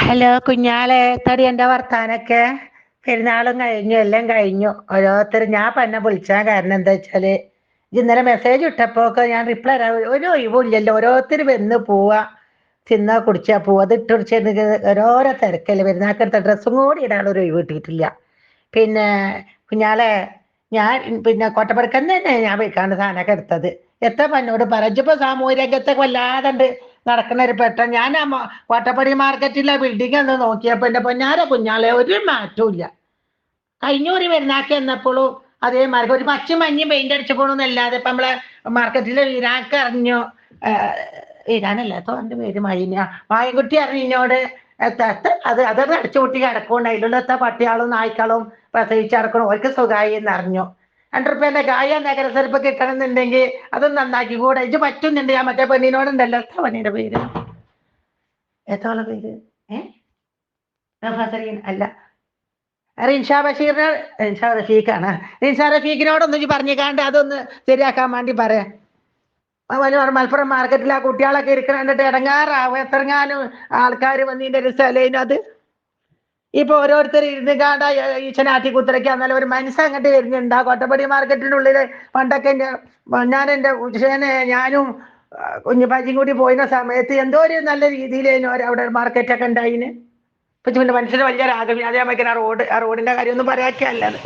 Hello കുഞ്ഞാളെ, തടി എന്റെ വർത്താനൊക്കെ. പെരുന്നാളും കഴിഞ്ഞു, എല്ലാം കഴിഞ്ഞു. ഓരോരുത്തർ ഞാൻ എന്നെ വിളിച്ചാൻ കാരണം എന്താ വെച്ചാല്, ഇന്നലെ മെസ്സേജ് ഇട്ടപ്പോക്കെ ഞാൻ റിപ്ലൈ ഒരു ഒഴിവില്ലല്ലോ. ഓരോരുത്തർ വന്ന് പോവാ, തിന്നാ കുടിച്ചാ പോവാ, അത് ഇട്ട് കുടിച്ച് ഓരോരോ തിരക്കല്ലേ. പെരുന്നാൾക്കെടുത്ത ഡ്രസ്സും കൂടി ഇടാനുള്ള ഒരു ഒഴിവ് കിട്ടിയിട്ടില്ല. പിന്നെ കുഞ്ഞാളെ, ഞാൻ പിന്നെ കോട്ടപ്പടിക്കന്ന് തന്നെ ഞാൻ പോയിക്കാണ്ട് സാധനമൊക്കെ എടുത്തത്. എത്ര എന്നോട് പറഞ്ഞപ്പോ സാമൂഹ്യ രംഗത്തൊക്കെ വല്ലാതെ നടക്കുന്ന ഒരു പെട്ടെന്ന് ഞാൻ കോട്ടപ്പടി മാർക്കറ്റിലെ ബിൽഡിംഗ് ഒന്ന് നോക്കിയപ്പോ എന്റെ പൊന്നാര കുഞ്ഞാളെ ഒരു മാറ്റവും ഇല്ല. കഴിഞ്ഞൂറി പെരുന്നാക്ക് എന്നപ്പോഴും അതേമാർഗം ഒരു പച്ച മഞ്ഞയും പെയിന്റ് അടിച്ചു പോകണമെന്നല്ലാതെ ഇപ്പൊ നമ്മളെ മാർക്കറ്റിലെ വീരാക്ക് അറിഞ്ഞു. വീരാനല്ല തോന്റെ പേര് മായൻകുട്ടി അറിഞ്ഞോട് അതൊന്ന് അടിച്ചു കൂട്ടി കിടക്കുന്നുണ്ട്. അതിലുള്ള പട്ടിയാളും നായ്ക്കളും പ്രസവിച്ച് കിടക്കണം, ഓർക്ക് സുഖമായി എന്ന് അറിഞ്ഞു. 2 റുപ്യന്റെ കായ നഗരസഭ കിട്ടണം എന്നുണ്ടെങ്കിൽ അതൊന്നും നന്നാക്കി കൂടെ ഇത് പറ്റുന്നുണ്ട്. ഞാൻ മറ്റേ പെണ്ണിനോടുണ്ടല്ലോ, എത്ര പെണ്ണിന്റെ പേര്, എത്തോളെ പേര്, അല്ല, റിൻഷാ ബഷീറിനെ, റിൻഷാ റഫീഖാണ്. റിൻഷാ റഫീഖിനോടൊന്ന് പറഞ്ഞിക്കാണ്ട് അതൊന്ന് ശരിയാക്കാൻ വേണ്ടി പറയാം. മലപ്പുറം മാർക്കറ്റിൽ ആ കുട്ടികളൊക്കെ ഇരിക്കണ കണ്ടിട്ട് ഇടങ്ങാറാവും. എത്രങ്ങാനും ആൾക്കാർ വന്നതിന്റെ ഒരു സ്ഥലേനും അത്. ഇപ്പൊ ഓരോരുത്തർ ഇരുന്ന് കാണ്ട ഈച്ചനാറ്റി കുത്തിരയ്ക്ക് എന്നാലും ഒരു മനസ്സ് അങ്ങോട്ട് വരുന്നുണ്ട്. ആ കോട്ടപ്പടി മാർക്കറ്റിനുള്ളില് പണ്ടൊക്കെ ഞാൻ എന്റെ ഉച്ചനെ ഞാനും കുഞ്ഞുപാച്ചിയും കൂടി പോയിരുന്ന സമയത്ത് എന്തോ ഒരു നല്ല രീതിയിൽ അവിടെ മാർക്കറ്റൊക്കെ ഉണ്ടായിന്. ഇപ്പൊ പിന്നെ മനുഷ്യന് വലിയ രാഗം അതേ ആ റോഡിന്റെ കാര്യമൊന്നും പറയാക്കല്ലത്.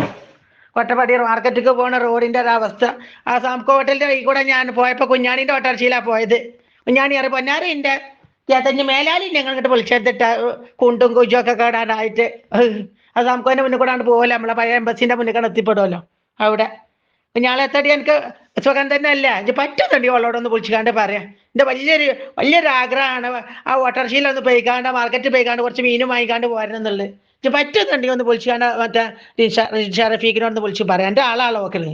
കൊട്ടപ്പടി മാർക്കറ്റിക്ക് പോണ റോഡിന്റെ ഒരവസ്ഥ. ആ സാംകോ ഹോട്ടലിന്റെ വഴി കൂടെ ഞാൻ പോയപ്പോ കുഞ്ഞാണിന്റെ ഓട്ടോറിക്ഷയിലാണ് പോയത്. കുഞ്ഞാണി അറിയ പൊന്നാറിന്റെ ചേത്തഞ്ഞ് മേലാലി ഞങ്ങൾ ഇങ്ങോട്ട് വിളിച്ചെടുത്തിട്ട് കുണ്ടും കുജും ഒക്കെ കേടാനായിട്ട് ആ സാംകോന്റെ മുന്നിൽ കൂടാണ്ട് പോകല്ലോ, നമ്മളെ പഴയ എംബസിന്റെ മുന്നിൽ കൂടെ എത്തിപ്പെടുമല്ലോ അവിടെ. കുഞ്ഞാളെത്തടി എനിക്ക് സുഖം തന്നെ അല്ല, ഇത് പറ്റുന്നുണ്ട് അവളോടൊന്ന് വിളിച്ചുകാണ്ട് പറയാം. എന്റെ വലിയൊരു ആഗ്രഹമാണ് ആ ഓട്ടോറിക്ഷയിലൊന്ന് പോയിക്കാണ്ട് മാർക്കറ്റിൽ പോയിക്കാണ്ട് കുറച്ച് മീനും വാങ്ങിക്കാണ്ട് പോരണം എന്നുള്ളത്. ഇത് പറ്റുന്നുണ്ടെങ്കിൽ ഒന്ന് വിളിച്ചുകാണ്ട് മറ്റേ ഷറഫീഖിനോടൊന്ന് വിളിച്ച് പറയാം. എൻ്റെ ആളാളോ നോക്കല്.